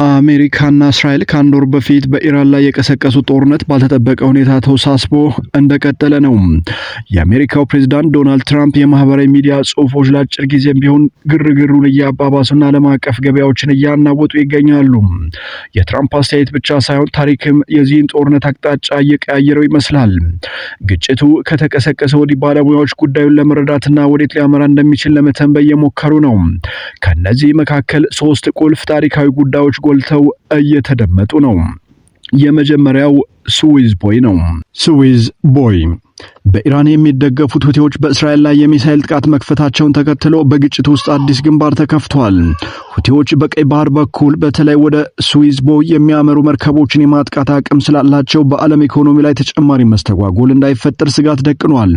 አሜሪካና እስራኤል ከአንድ ወር በፊት በኢራን ላይ የቀሰቀሱት ጦርነት ባልተጠበቀ ሁኔታ ተወሳስቦ እንደቀጠለ ነው። የአሜሪካው ፕሬዝዳንት ዶናልድ ትራምፕ የማህበራዊ ሚዲያ ጽሑፎች ለአጭር ጊዜም ቢሆን ግርግሩን እያባባሱና ዓለም አቀፍ ገበያዎችን እያናወጡ ይገኛሉ። የትራምፕ አስተያየት ብቻ ሳይሆን ታሪክም የዚህን ጦርነት አቅጣጫ እየቀያየረው ይመስላል። ግጭቱ ከተቀሰቀሰ ወዲህ ባለሙያዎች ጉዳዩን ለመረዳትና ወዴት ሊያመራ እንደሚችል ለመተንበይ እየሞከሩ ነው። ከነዚህ መካከል ሶስት ቁልፍ ታሪካዊ ጉዳዮች ጎልተው እየተደመጡ ነው። የመጀመሪያው ስዊዝ ቦይ ነው። ስዊዝ ቦይ በኢራን የሚደገፉት ሁቲዎች በእስራኤል ላይ የሚሳኤል ጥቃት መክፈታቸውን ተከትሎ በግጭቱ ውስጥ አዲስ ግንባር ተከፍቷል። ሁቲዎች በቀይ ባህር በኩል በተለይ ወደ ስዊዝ ቦይ የሚያመሩ መርከቦችን የማጥቃት አቅም ስላላቸው በዓለም ኢኮኖሚ ላይ ተጨማሪ መስተጓጎል እንዳይፈጠር ስጋት ደቅኗል።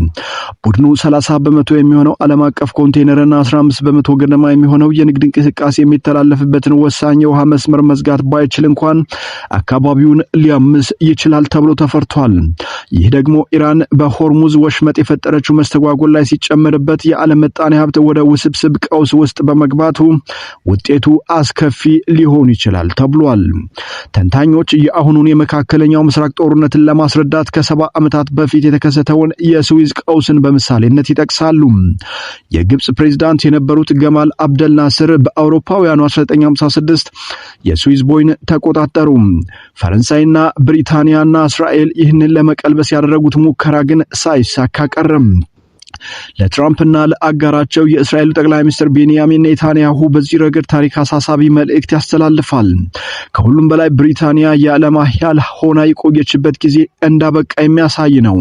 ቡድኑ 30 በመቶ የሚሆነው ዓለም አቀፍ ኮንቴይነርና 15 በመቶ ገደማ የሚሆነው የንግድ እንቅስቃሴ የሚተላለፍበትን ወሳኝ የውሃ መስመር መዝጋት ባይችል እንኳን አካባቢውን ሊያምስ ይችላል ተብሎ ተፈርቷል። ይህ ደግሞ ኢራን በሆርሙዝ ወሽመጥ የፈጠረችው መስተጓጎል ላይ ሲጨመርበት የዓለም ምጣኔ ሀብት ወደ ውስብስብ ቀውስ ውስጥ በመግባቱ ውጤቱ አስከፊ ሊሆን ይችላል ተብሏል። ተንታኞች የአሁኑን የመካከለኛው ምስራቅ ጦርነትን ለማስረዳት ከ70 ዓመታት በፊት የተከሰተውን የስዊዝ ቀውስን በምሳሌነት ይጠቅሳሉ። የግብጽ ፕሬዝዳንት የነበሩት ገማል አብደል ናስር በአውሮፓውያኑ 1956 የስዊዝ ቦይን ተቆጣጠሩ። ፈረንሳይና ብሪታንያና እስራኤል ይህንን ለመቀልበስ ያደረጉት ሙከራ ግን ሳይሳካ ቀረም። ለትራምፕና ለአጋራቸው የእስራኤል ጠቅላይ ሚኒስትር ቤንያሚን ኔታንያሁ በዚህ ረገድ ታሪክ አሳሳቢ መልእክት ያስተላልፋል። ከሁሉም በላይ ብሪታንያ የዓለም ኃያል ሆና የቆየችበት ጊዜ እንዳበቃ የሚያሳይ ነው።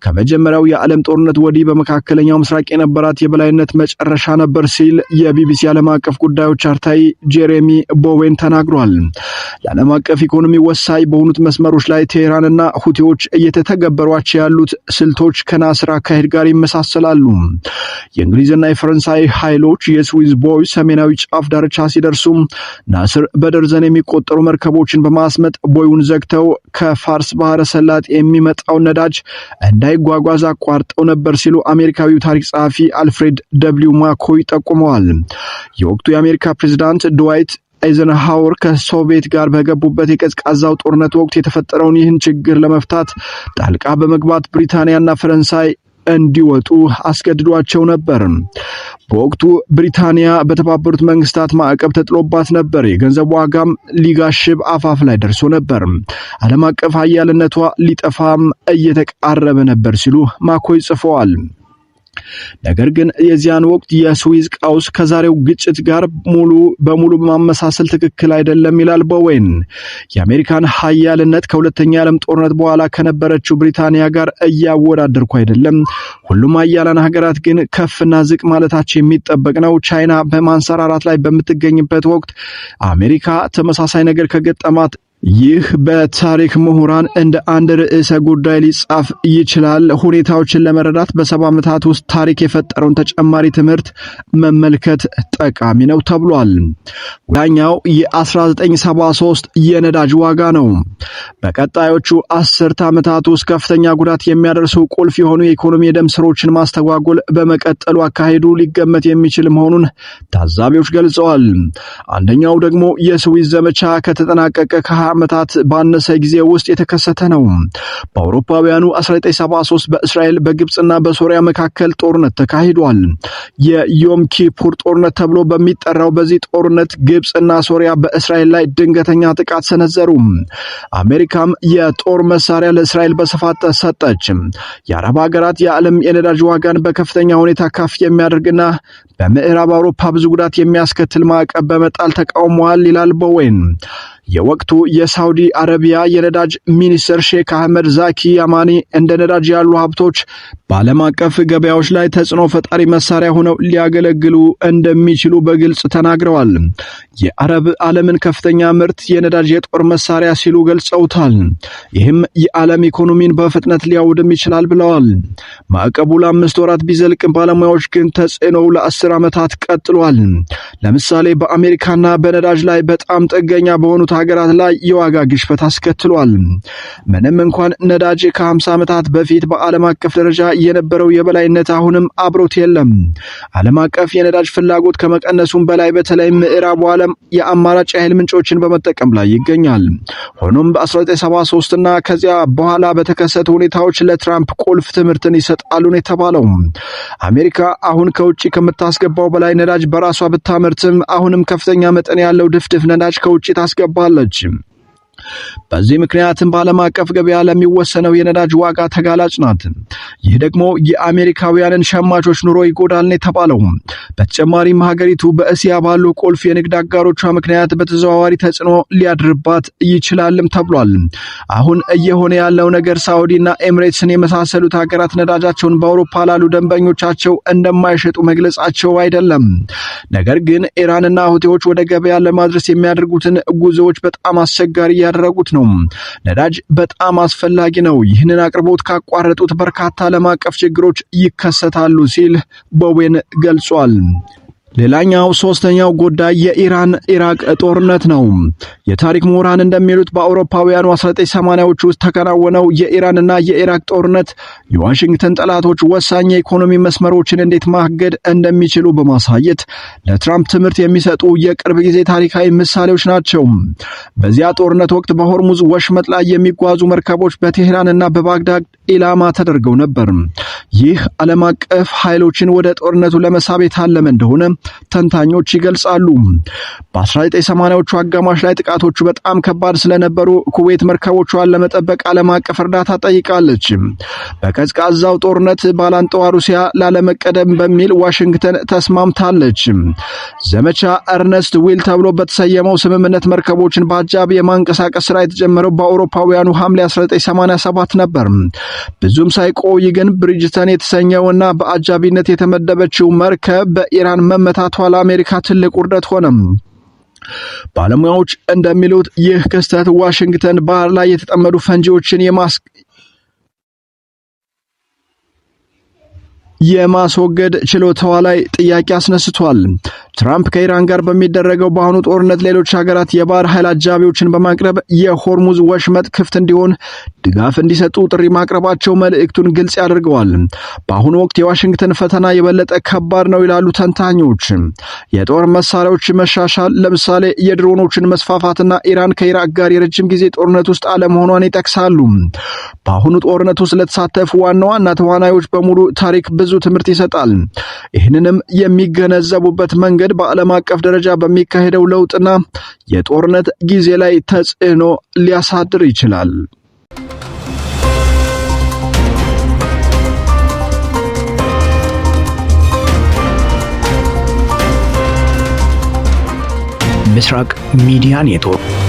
ከመጀመሪያው የዓለም ጦርነት ወዲህ በመካከለኛው ምስራቅ የነበራት የበላይነት መጨረሻ ነበር ሲል የቢቢሲ ዓለም አቀፍ ጉዳዮች አርታይ ጄሬሚ ቦዌን ተናግሯል። ለዓለም አቀፍ ኢኮኖሚ ወሳኝ በሆኑት መስመሮች ላይ ቴህራንና ሁቲዎች እየተተገበሯቸው ያሉት ስልቶች ከናስር አካሄድ ጋር ይመሳሰላሉ። የእንግሊዝና የፈረንሳይ ኃይሎች የስዊዝ ቦይ ሰሜናዊ ጫፍ ዳርቻ ሲደርሱ ናስር በደርዘን የሚቆጠሩ መርከቦችን በማስመጥ ቦዩን ዘግተው ከፋርስ ባህረ ሰላጤ የሚመጣው ነዳጅ እንዳይጓጓዝ አቋርጠው ነበር ሲሉ አሜሪካዊው ታሪክ ጸሐፊ አልፍሬድ ደብሊው ማኮይ ጠቁመዋል። የወቅቱ የአሜሪካ ፕሬዝዳንት ድዋይት አይዘንሃወር ከሶቪየት ጋር በገቡበት የቀዝቃዛው ጦርነት ወቅት የተፈጠረውን ይህን ችግር ለመፍታት ጣልቃ በመግባት ብሪታንያና ፈረንሳይ እንዲወጡ አስገድዷቸው ነበር። በወቅቱ ብሪታንያ በተባበሩት መንግስታት ማዕቀብ ተጥሎባት ነበር። የገንዘብ ዋጋም ሊጋሽብ አፋፍ ላይ ደርሶ ነበር። ዓለም አቀፍ ኃያልነቷ ሊጠፋም እየተቃረበ ነበር ሲሉ ማኮይ ጽፈዋል። ነገር ግን የዚያን ወቅት የስዊዝ ቀውስ ከዛሬው ግጭት ጋር ሙሉ በሙሉ በማመሳሰል ትክክል አይደለም ይላል ቦዌን። የአሜሪካን ኃያልነት ከሁለተኛ የዓለም ጦርነት በኋላ ከነበረችው ብሪታንያ ጋር እያወዳደርኩ አይደለም። ሁሉም ኃያላን ሀገራት ግን ከፍና ዝቅ ማለታቸው የሚጠበቅ ነው። ቻይና በማንሰራራት ላይ በምትገኝበት ወቅት አሜሪካ ተመሳሳይ ነገር ከገጠማት ይህ በታሪክ ምሁራን እንደ አንድ ርዕሰ ጉዳይ ሊጻፍ ይችላል። ሁኔታዎችን ለመረዳት በ70 ዓመታት ውስጥ ታሪክ የፈጠረውን ተጨማሪ ትምህርት መመልከት ጠቃሚ ነው ተብሏል። ዳኛው የ1973 የነዳጅ ዋጋ ነው። በቀጣዮቹ 10 ዓመታት ውስጥ ከፍተኛ ጉዳት የሚያደርሱ ቁልፍ የሆኑ የኢኮኖሚ የደም ስሮችን ማስተጓጎል በመቀጠሉ አካሄዱ ሊገመት የሚችል መሆኑን ታዛቢዎች ገልጸዋል። አንደኛው ደግሞ የስዊዝ ዘመቻ ከተጠናቀቀ ዓመታት ባነሰ ጊዜ ውስጥ የተከሰተ ነው። በአውሮፓውያኑ 1973 በእስራኤል በግብጽና በሶሪያ መካከል ጦርነት ተካሂዷል። የዮም ኪፑር ጦርነት ተብሎ በሚጠራው በዚህ ጦርነት ግብጽና ሶሪያ በእስራኤል ላይ ድንገተኛ ጥቃት ሰነዘሩ። አሜሪካም የጦር መሳሪያ ለእስራኤል በስፋት ሰጠች። የአረብ ሀገራት የዓለም የነዳጅ ዋጋን በከፍተኛ ሁኔታ ከፍ የሚያደርግና በምዕራብ አውሮፓ ብዙ ጉዳት የሚያስከትል ማዕቀብ በመጣል ተቃውመዋል ይላል ቦዌን። የወቅቱ የሳውዲ አረቢያ የነዳጅ ሚኒስትር ሼክ አህመድ ዛኪ ያማኒ እንደ ነዳጅ ያሉ ሀብቶች በዓለም አቀፍ ገበያዎች ላይ ተጽዕኖ ፈጣሪ መሳሪያ ሆነው ሊያገለግሉ እንደሚችሉ በግልጽ ተናግረዋል። የአረብ ዓለምን ከፍተኛ ምርት የነዳጅ የጦር መሳሪያ ሲሉ ገልጸውታል። ይህም የዓለም ኢኮኖሚን በፍጥነት ሊያውድም ይችላል ብለዋል። ማዕቀቡ ለ5 ወራት ቢዘልቅ ባለሙያዎች ግን ተጽዕኖው ለ10 ዓመታት ቀጥሏል። ለምሳሌ በአሜሪካና በነዳጅ ላይ በጣም ጥገኛ በሆኑት ሀገራት ላይ የዋጋ ግሽበት አስከትሏል። ምንም እንኳን ነዳጅ ከ50 ዓመታት በፊት በዓለም አቀፍ ደረጃ የነበረው የበላይነት አሁንም አብሮት የለም። ዓለም አቀፍ የነዳጅ ፍላጎት ከመቀነሱም በላይ በተለይ ምዕራቡ ዓለም የአማራጭ የኃይል ምንጮችን በመጠቀም ላይ ይገኛል። ሆኖም በ1973 እና ከዚያ በኋላ በተከሰቱ ሁኔታዎች ለትራምፕ ቁልፍ ትምህርትን ይሰጣሉ ነው የተባለው። አሜሪካ አሁን ከውጪ ከምታስገባው በላይ ነዳጅ በራሷ ብታመርትም አሁንም ከፍተኛ መጠን ያለው ድፍድፍ ነዳጅ ከውጪ ታስገባለች። በዚህ ምክንያትም በዓለም አቀፍ ገበያ ለሚወሰነው የነዳጅ ዋጋ ተጋላጭ ናት። ይህ ደግሞ የአሜሪካውያንን ሸማቾች ኑሮ ይጎዳል ነው የተባለው። በተጨማሪም ሀገሪቱ በእስያ ባሉ ቁልፍ የንግድ አጋሮቿ ምክንያት በተዘዋዋሪ ተጽዕኖ ሊያድርባት ይችላልም ተብሏል። አሁን እየሆነ ያለው ነገር ሳዑዲና ኤሚሬትስን የመሳሰሉት ሀገራት ነዳጃቸውን በአውሮፓ ላሉ ደንበኞቻቸው እንደማይሸጡ መግለጻቸው አይደለም። ነገር ግን ኢራንና ሁቲዎች ወደ ገበያ ለማድረስ የሚያደርጉትን ጉዞዎች በጣም አስቸጋሪ ያደረጉት ነው። ነዳጅ በጣም አስፈላጊ ነው። ይህንን አቅርቦት ካቋረጡት በርካታ ዓለም አቀፍ ችግሮች ይከሰታሉ ሲል ቦዌን ገልጿል። ሌላኛው ሶስተኛው ጉዳይ የኢራን ኢራቅ ጦርነት ነው። የታሪክ ምሁራን እንደሚሉት በአውሮፓውያኑ 1980ዎቹ ውስጥ ተከናወነው የኢራንና የኢራቅ ጦርነት የዋሽንግተን ጠላቶች ወሳኝ የኢኮኖሚ መስመሮችን እንዴት ማገድ እንደሚችሉ በማሳየት ለትራምፕ ትምህርት የሚሰጡ የቅርብ ጊዜ ታሪካዊ ምሳሌዎች ናቸው። በዚያ ጦርነት ወቅት በሆርሙዝ ወሽመጥ ላይ የሚጓዙ መርከቦች በቴህራንና በባግዳድ ኢላማ ተደርገው ነበር። ይህ ዓለም አቀፍ ኃይሎችን ወደ ጦርነቱ ለመሳብ የታለመ እንደሆነ ተንታኞች ይገልጻሉ። በ1980ዎቹ አጋማሽ ላይ ጥቃቶቹ በጣም ከባድ ስለነበሩ ኩዌት መርከቦቿን ለመጠበቅ ዓለም አቀፍ እርዳታ ጠይቃለች። በቀዝቃዛው ጦርነት ባላንጣዋ ሩሲያ ላለመቀደም በሚል ዋሽንግተን ተስማምታለች። ዘመቻ እርነስት ዊል ተብሎ በተሰየመው ስምምነት መርከቦችን በአጃቢ የማንቀሳቀስ ስራ የተጀመረው በአውሮፓውያኑ ሐምሌ 1987 ነበር። ብዙም ሳይቆይ ግን ብሪጅተን የተሰኘውና በአጃቢነት የተመደበችው መርከብ በኢራን መመታቷ ለአሜሪካ ትልቅ ውርደት ሆነ። ባለሙያዎች እንደሚሉት ይህ ክስተት ዋሽንግተን ባህር ላይ የተጠመዱ ፈንጂዎችን የማስወገድ ችሎታዋ ላይ ጥያቄ አስነስቷል። ትራምፕ ከኢራን ጋር በሚደረገው በአሁኑ ጦርነት ሌሎች ሀገራት የባህር ኃይል አጃቢዎችን በማቅረብ የሆርሙዝ ወሽመጥ ክፍት እንዲሆን ድጋፍ እንዲሰጡ ጥሪ ማቅረባቸው መልእክቱን ግልጽ ያደርገዋል። በአሁኑ ወቅት የዋሽንግተን ፈተና የበለጠ ከባድ ነው ይላሉ ተንታኞች። የጦር መሳሪያዎች መሻሻል፣ ለምሳሌ የድሮኖችን መስፋፋትና ኢራን ከኢራቅ ጋር የረጅም ጊዜ ጦርነት ውስጥ አለመሆኗን ይጠቅሳሉ። በአሁኑ ጦርነት ውስጥ ለተሳተፉ ዋና ዋና ተዋናዮች በሙሉ ታሪክ ብዙ ትምህርት ይሰጣል። ይህንንም የሚገነዘቡበት መንገድ በዓለም አቀፍ ደረጃ በሚካሄደው ለውጥና የጦርነት ጊዜ ላይ ተጽዕኖ ሊያሳድር ይችላል። ምስራቅ ሚዲያ ኔትወርክ